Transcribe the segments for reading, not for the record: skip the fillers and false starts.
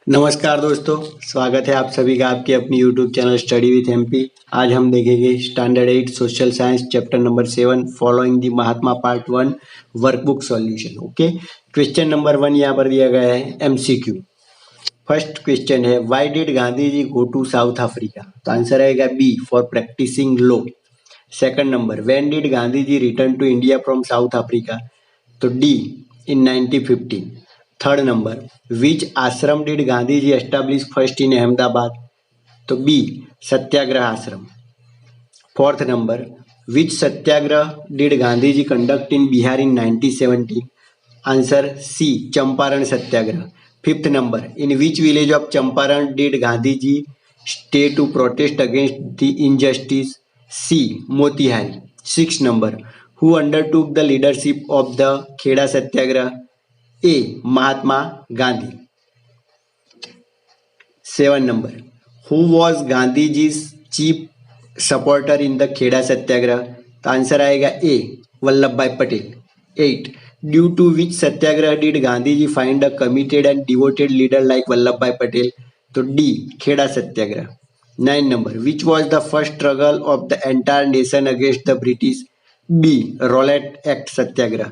नमस्कार दोस्तों, स्वागत है आप सभी का आपके अपनी YouTube channel study with MP. आज हम देखेंगे standard 8 social science chapter number 7 following the Mahatma part 1 workbook solution. Okay, question number 1 यहाँ पर दिया गया है एमसीक्यू। फर्स्ट क्वेश्चन है, why did Gandhi ji go to South Africa? तो आंसर आएगा B, for practising law. Second number, when did Gandhi ji return to India from South Africa? तो D, in 1915। Third number, which ashram did Gandhi ji establish first in Ahmedabad? तो B, Satyagraha Ashram. Fourth number, which Satyagraha did Gandhi ji conduct in Bihar in 1917? Answer C, Champaran Satyagraha. Fifth number, in which village of Champaran did Gandhi ji stay to protest against the injustice? C, Motihari. Six number, who undertook the leadership of the Kheda Satyagraha? A, Mahatma Gandhi. Seven number, who was Gandhi जीज chief supporter in the Kheda Satyagraha? तो answer आएगा A, Vallabhbhai Patel. Eight, due to which Satyagraha did Gandhi ji find a committed and devoted leader like Vallabhbhai Patel? तो D, Kheda Satyagraha. Nine number, which was the first struggle of the entire nation against the British? B, Rowlatt Act Satyagraha.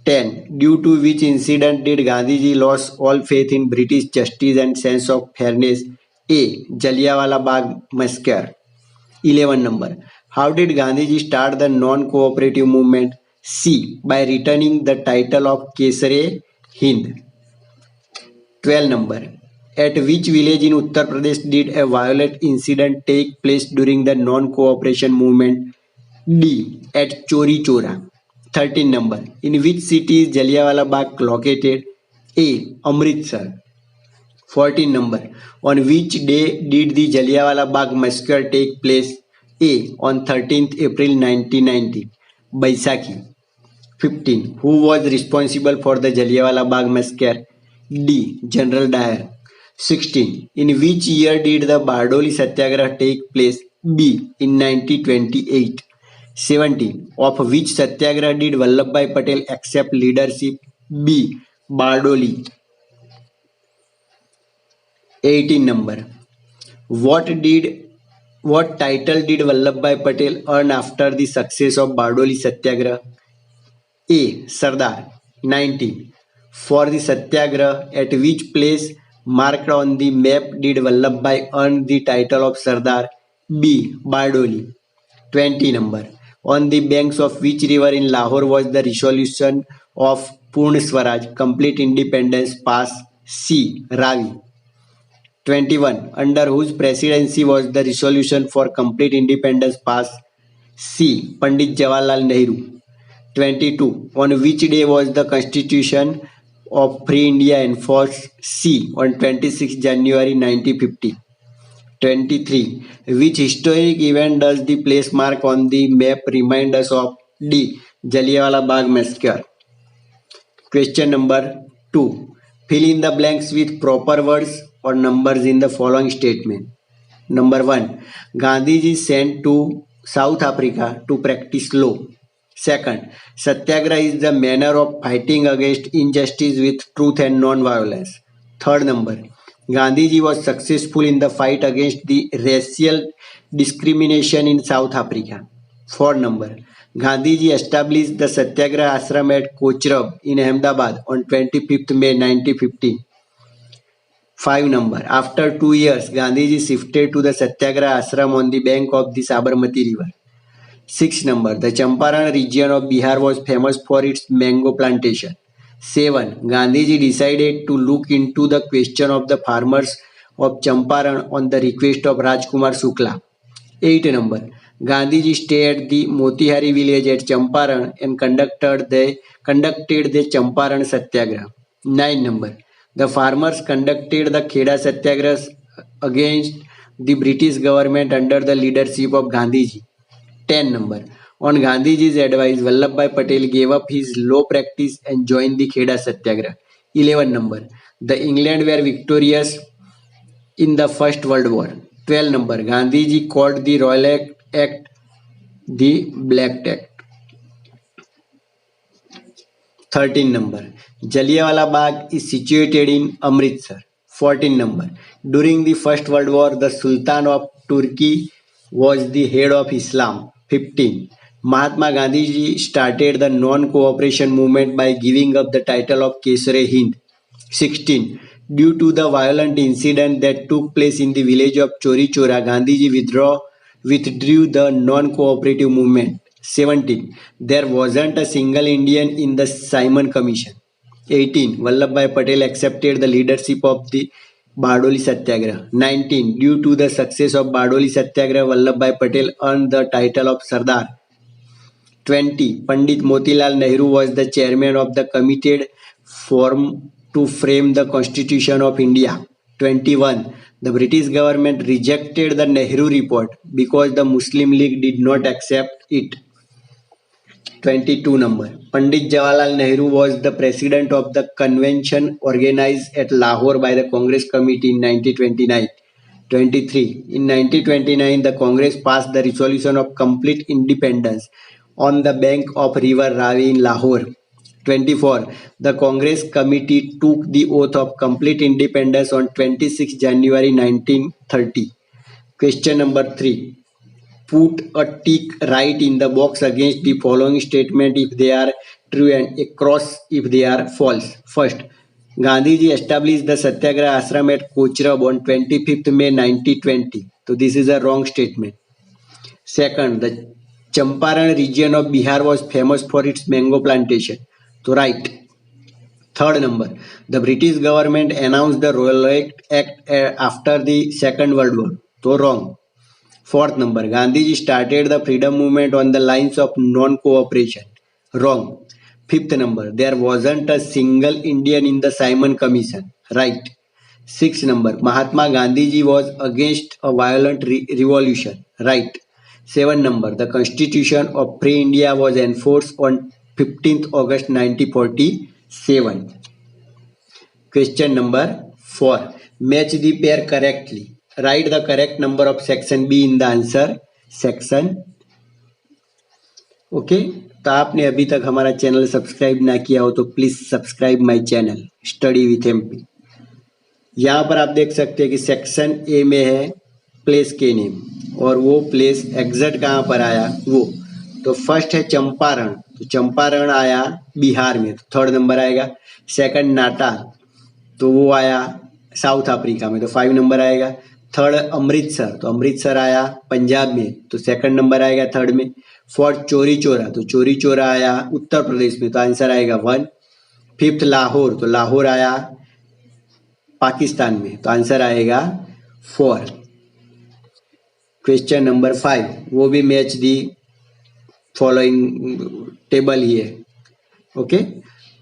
10. Due to which incident did Gandhiji lose all faith in British justice and sense of fairness? A. Jallianwala Bagh massacre. 11 number. How did Gandhiji start the non-cooperative movement? C. By returning the title of Kesare-Hind. 12 number. At which village in Uttar Pradesh did a violent incident take place during the non-cooperation movement? D. At Chori Chora. 13 number, in which city is Jallianwala Bagh located? A, Amritsar. 14 number, on which day did the Jallianwala Bagh massacre take place? A, on 13th April 1990, Baisakhi. 15, who was responsible for the Jallianwala Bagh massacre? D, General Dyer. 16, in which year did the Bardoli Satyagraha take place? B, in 1928. 17. Of which Satyagraha did Vallabhbhai Patel accept leadership? B, Bardoli. 18 number. What title did Vallabhbhai Patel earn after the success of Bardoli Satyagraha? A, Sardar. 19. For the Satyagraha, at which place marked on the map did Vallabhbhai earn the title of Sardar? B, Bardoli. 20 number. On the banks of which river in Lahore was the resolution of Purna Swaraj, complete independence, passed? C, Ravi. 21. Under whose presidency was the resolution for complete independence passed? C, Pandit Jawaharlal Nehru. 22. On which day was the Constitution of Free India enforced? C, on 26 January 1950. 23. Which historic event does the place mark on the map remind us of? D, Jallianwala Bagh massacre. Question number 2. Fill in the blanks with proper words or numbers in the following statement. Number 1. Gandhiji sent to South Africa to practice law. Second, Satyagraha is the manner of fighting against injustice with truth and non-violence. Third number, Gandhiji was successful in the fight against the racial discrimination in South Africa. Fourth number, Gandhiji established the Satyagraha Ashram at Kochrab in Ahmedabad on 25th May 1915. 5 number, after 2 years, Gandhiji shifted to the Satyagraha Ashram on the bank of the Sabarmati river. 6 number, the Champaran region of Bihar was famous for its mango plantation. 7. Gandhiji decided to look into the question of the farmers of Champaran on the request of Rajkumar Shukla. 8 number, Gandhiji stayed at the Motihari village at Champaran and conducted the Champaran Satyagraha. 9 number, the farmers conducted the Kheda Satyagraha against the British government under the leadership of Gandhiji. 10 number, on Gandhiji's advice, Vallabhbhai Patel gave up his law practice and joined the Kheda Satyagraha. 11 number, the England were victorious in the First World War. 12 number, Gandhiji called the Royal Act the Black Act. 13 number, Jallianwala Bagh is situated in Amritsar. 14 number. During the First World War, the Sultan of Turkey was the head of Islam. 15. Mahatma Gandhi started the non-cooperation movement by giving up the title of Kesare-Hind. 16. Due to the violent incident that took place in the village of Chori Chora, Gandhiji withdrew the non-cooperative movement. 17. There wasn't a single Indian in the Simon Commission. 18. Vallabhbhai Patel accepted the leadership of the Bardoli Satyagraha. 19. Due to the success of Bardoli Satyagraha, Vallabhbhai Patel earned the title of Sardar. 20. Pandit Motilal Nehru was the chairman of the committee formed to frame the Constitution of India. 21. The British government rejected the Nehru report because the Muslim League did not accept it. 22 number. Pandit Jawaharlal Nehru was the president of the convention organized at Lahore by the Congress Committee in 1929. 23. In 1929, the Congress passed the resolution of complete independence on the bank of river Ravi in Lahore. 24. The Congress Committee took the oath of complete independence on 26 January 1930. Question number 3. Put a tick right in the box against the following statement if they are true and a cross if they are false. First, Gandhiji established the Satyagraha Ashram at Kochrab on 25th May 1920. So this is a wrong statement. Second, the Champaran region of Bihar was famous for its mango plantation. So right. Third number, the British government announced the Royal Act after the Second World War. So wrong. Fourth number, Gandhiji started the freedom movement on the lines of non-cooperation. Wrong. Fifth number, there wasn't a single Indian in the Simon Commission. Right. Sixth number, Mahatma Gandhiji was against a violent revolution. Right. 7 number, the Constitution of Free India was enforced on 15th August 1947. Question number 4. Match the pair correctly. Write the correct number of section B in the answer section. Okay तो आपने अभी तक हमारा channel subscribe ना किया हो तो please subscribe my channel study with MP. यहाँ पर आप देख सकते हैं कि सेक्शन ए में है प्लेस के नेम और वो प्लेस एग्जैक्ट कहाँ पर आया वो तो फर्स्ट है चंपारण तो चंपारण आया बिहार में तो थर्ड नंबर आएगा। सेकंड नाटाल तो वो आया साउथ अफ्रीका में तो 5 नंबर आएगा। थर्ड अमृतसर तो अमृतसर आया पंजाब में तो सेकंड नंबर आएगा थर्ड में। फोर्थ चोरी चोरा तो चोरी चोरा आया उत्तर प्रदेश में तो आंसर आएगा 1। फिफ्थ लाहौर तो लाहौर आया पाकिस्तान में तो आंसर आएगा 4। क्वेश्चन नंबर 5 वो भी मैच दी फॉलोइंग टेबल ही है। ओके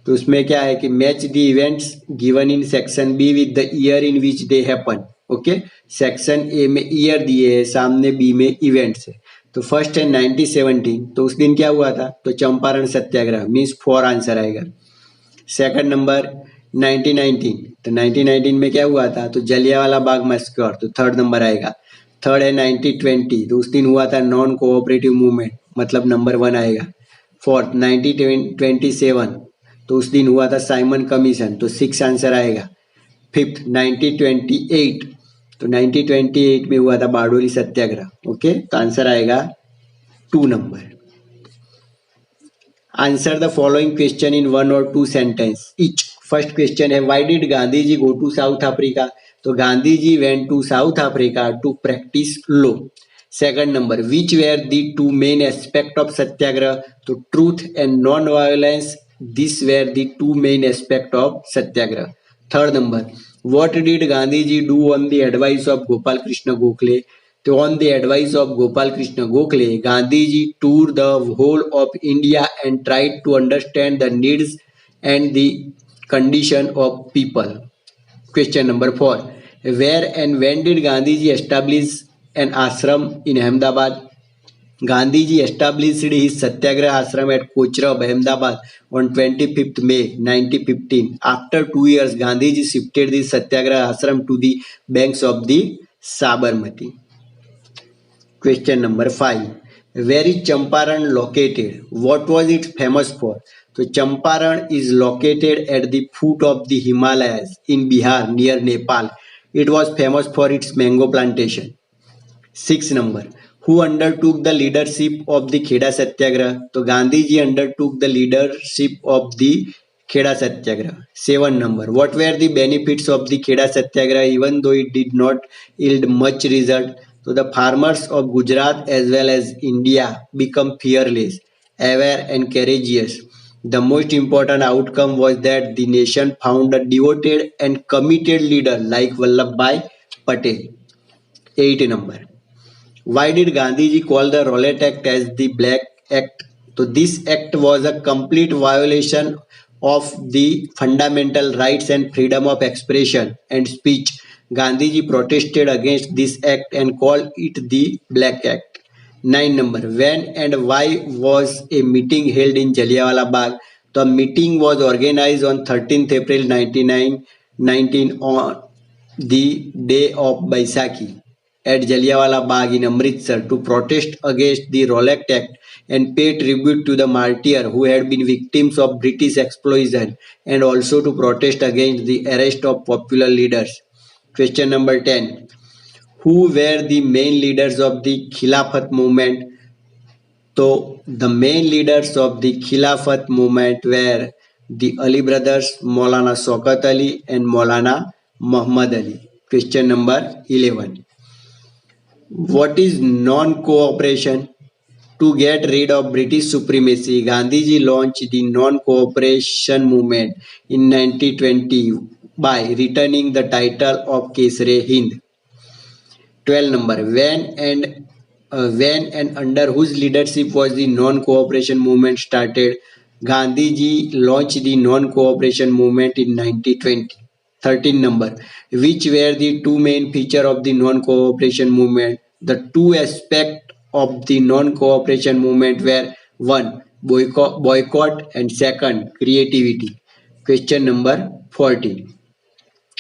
तो उसमें क्या है कि match the events given in section be with the year in which they happen. Okay section A में ईयर दिए है सामने बी में इवेंट्स है तो फर्स्ट है 1917 तो उस दिन क्या हुआ था तो चंपारण सत्याग्रह मीन्स 4 आंसर आएगा। सेकंड नंबर 1919 तो 1919 में क्या हुआ था तो जलियांवाला बाग मैसेकर तो थर्ड नंबर आएगा। थर्ड है 1920 तो उस दिन हुआ था नॉन कोऑपरेटिव मूवमेंट मतलब नंबर 1 आएगा। फोर्थ 1927 तो उस दिन हुआ था साइमन कमीशन तो 6 आंसर आएगा। फिफ्थ 1928 तो 1928 में हुआ था बारडोली सत्याग्रह। ओके तो आंसर आएगा 2 नंबर। Answer the following question in 1 और 2 सेंटेंस ईच। फर्स्ट क्वेश्चन है why did Gandhi ji go to South Africa तो Gandhi ji went to South Africa to practise law. Second number which were the 2 main aspect of Satyagraha तो truth and non violence this were the 2 main aspect of Satyagraha. Third number what did Gandhiji do on the advice of Gopal Krishna Gokhale तो on the advice of Gopal Krishna Gokhale Gandhiji toured the whole of India and tried to understand the needs and the condition of people। Question number 4 where and when did Gandhiji establish an ashram in Ahmedabad Gandhiji established his Satyagraha ashram at Kochrab, Ahmedabad on 25th May 1915. After 2 years, Gandhiji shifted the Satyagraha ashram to the banks of the Sabarmati. Question number 5. Where is Champaran located? What was it famous for? तो Champaran is located at the foot of the Himalayas in Bihar near Nepal. It was famous for its mango plantation. 6 number. Who undertook the leadership of the Kheda Satyagraha? तो गांधी जी undertook the leadership of the Kheda Satyagraha. 7 number. What were the benefits of the Kheda Satyagraha even though it did not yield much result? So the farmers of Gujarat as well as India become fearless, aware and courageous. The most important outcome was that the nation found a devoted and committed leader like Vallabhbhai Patel. 8 number. Why did Gandhiji call the Rowlatt Act as the Black Act? So this act was a complete violation of the fundamental rights and freedom of expression and speech. Gandhiji protested against this act and called it the Black Act. 9 number. When and why was a meeting held in Jallianwala Bagh? The meeting was organized on 13th April 1919 on the day of Baisakhi at Jallianwala Bagh in Amritsar to protest against the Rowlatt Act and pay tribute to the martyrs who had been victims of British exploitation and also to protest against the arrest of popular leaders. Question number 10. Who were the main leaders of the Khilafat movement? So the main leaders of the Khilafat movement were the Ali brothers, Maulana Shaukat Ali and Maulana Muhammad Ali. Question number 11. What is non-cooperation? To get rid of British supremacy, Gandhiji launched the non-cooperation movement in 1920 by returning the title of Kesare-Hind. 12 number. When and under whose leadership was the non-cooperation movement started? Gandhiji launched the non-cooperation movement in 1920. 13 number. Which were the two main features of the non-cooperation movement? The two aspects of the non-cooperation movement were: one, boycott and second, creativity. Question number 14.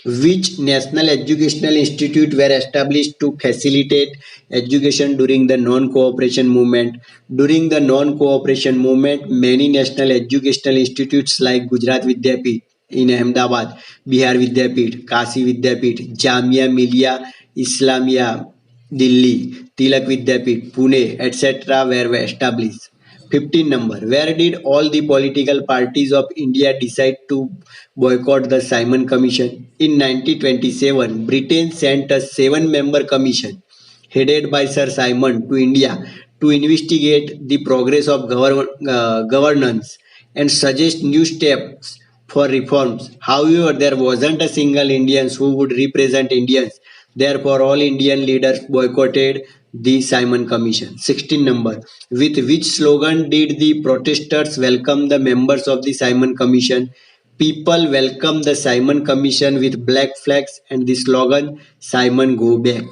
Which national educational institute were established to facilitate education during the non-cooperation movement? During the non-cooperation movement, many national educational institutes like Gujarat Vidyapit in Ahmedabad, Bihar Vidyapit, Kashi Vidyapit, Jamia Millia Islamia Delhi, Tilak Vidyapit, Pune, etc. were established. 15 number. Where did all the political parties of India decide to boycott the Simon Commission? In 1927, Britain sent a 7-member commission headed by Sir Simon to India to investigate the progress of governance and suggest new steps for reforms. However, there wasn't a single Indian who would represent Indians. Therefore, all Indian leaders boycotted the Simon Commission. 16 number. With which slogan did the protesters welcome the members of the Simon Commission? People welcome the Simon Commission with black flags and the slogan Simon Go Back.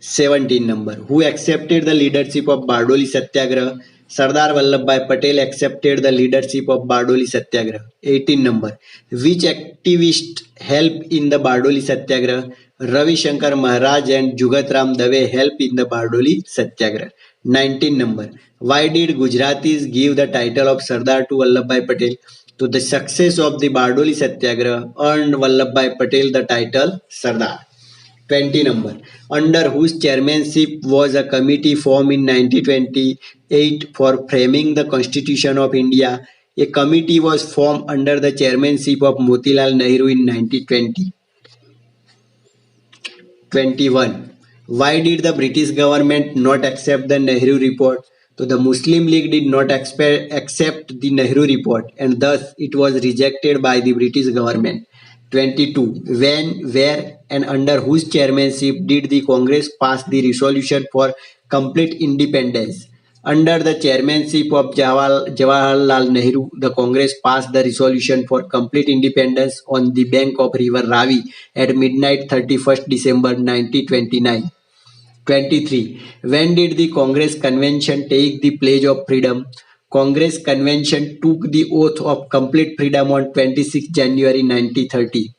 17 number. Who accepted the leadership of Bardoli Satyagraha? Sardar Vallabhbhai Patel accepted the leadership of Bardoli Satyagraha. 18 number. Which activist helped in the Bardoli Satyagraha? Ravi Shankar Maharaj and Jugat Ram Dave helped in the Bardoli Satyagraha. 19 number. Why did Gujaratis give the title of Sardar to Vallabhbhai Patel? So the success of the Bardoli Satyagraha earned Vallabhbhai Patel the title Sardar. 20 number. Under whose chairmanship was a committee formed in 1928 for framing the Constitution of India? A committee was formed under the chairmanship of Motilal Nehru in 1920. 21. Why did the British government not accept the Nehru report? So the Muslim League did not accept the Nehru report and thus it was rejected by the British government. 22. When, where and under whose chairmanship did the Congress pass the resolution for complete independence? Under the chairmanship of Jawaharlal Nehru, the Congress passed the resolution for complete independence on the bank of river Ravi at midnight 31st December 1929. 23. When did the Congress Convention take the pledge of freedom? Congress Convention took the oath of complete freedom on 26 January 1930.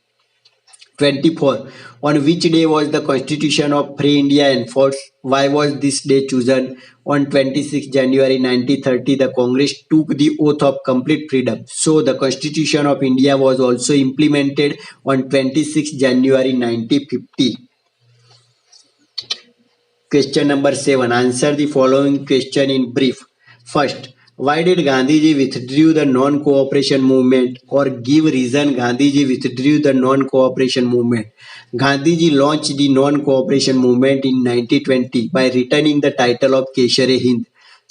24. On which day was the Constitution of Free India enforced? Why was this day chosen? On 26 January 1930, the Congress took the oath of complete freedom. So the Constitution of India was also implemented on 26 January 1950. Question number 7. Answer the following question in brief. First, why did Gandhiji withdrew the non-cooperation movement, or give reason Gandhiji withdrew the non-cooperation movement? Gandhiji launched the non-cooperation movement in 1920 by returning the title of Keshare-Hind.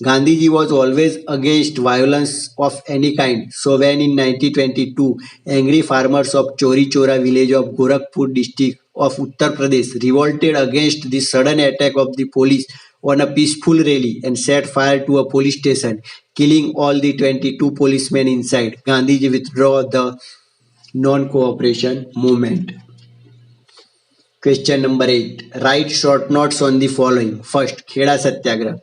Gandhiji was always against violence of any kind. So when in 1922, angry farmers of Chori Chora village of Gorakhpur district of Uttar Pradesh revolted against the sudden attack of the police on a peaceful rally and set fire to a police station, killing all the 22 policemen inside, Gandhiji withdrew the non-cooperation movement. Question number 8. Write short notes on the following. First, Kheda Satyagraha.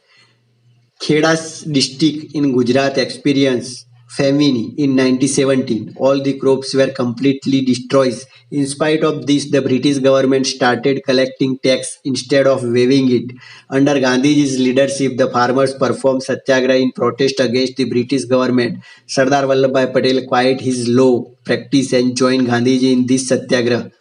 Kheda district in Gujarat experienced famine in 1917. All the crops were completely destroyed. In spite of this, the British government started collecting tax instead of waiving it. Under Gandhiji's leadership, the farmers performed satyagraha in protest against the British government. Sardar Vallabhbhai Patel quit his law practice and joined Gandhiji in this satyagraha.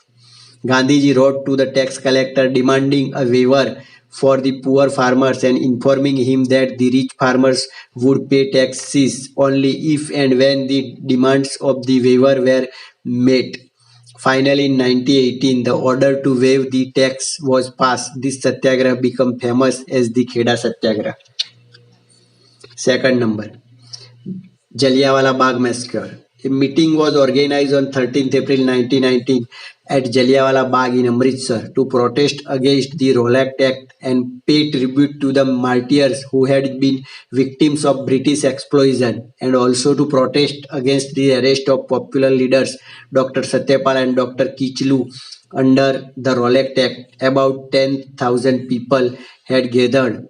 Gandhiji wrote to the tax collector demanding a waiver for the poor farmers and informing him that the rich farmers would pay taxes only if and when the demands of the waiver were met. Finally, in 1918, the order to waive the tax was passed. This satyagraha became famous as the Kheda Satyagraha. Second number, Jallianwala Bagh Massacre. A meeting was organized on 13th April 1919 at Jallianwala Bagh in Amritsar to protest against the Rowlatt Act and pay tribute to the martyrs who had been victims of British exploitation, and also to protest against the arrest of popular leaders Dr. Satyapal and Dr. Kichlu under the Rowlatt Act. About 10,000 people had gathered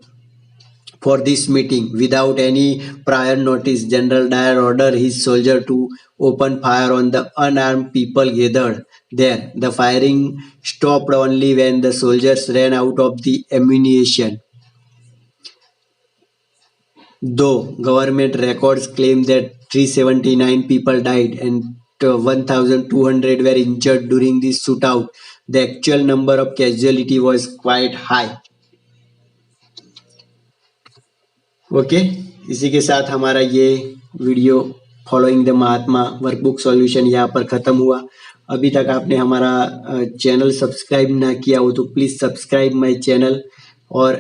for this meeting. Without any prior notice, General Dyer ordered his soldiers to open fire on the unarmed people gathered there. The firing stopped only when the soldiers ran out of the ammunition. Though government records claim that 379 people died and 1,200 were injured during this shootout, the actual number of casualties was quite high. Okay, इसी के साथ हमारा ये video following the Mahatma workbook solution यहाँ पर ख़त्म हुआ। अभी तक आपने हमारा चैनल सब्सक्राइब ना किया हो तो प्लीज़ सब्सक्राइब माय चैनल, और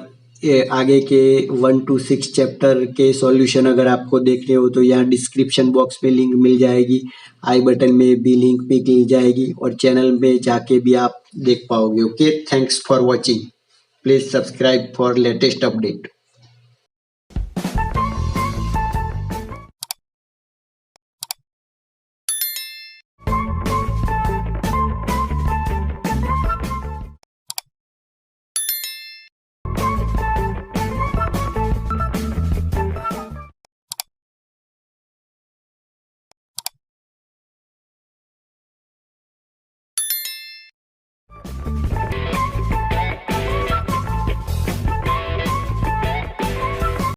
आगे के 1 to 6 चैप्टर के सॉल्यूशन अगर आपको देखने हो तो यहाँ डिस्क्रिप्शन बॉक्स में लिंक मिल जाएगी, आई बटन में भी लिंक मिल जाएगी, और चैनल में जाके भी आप देख पाओगे। Okay, thanks for watching. Please subscribe for latest update.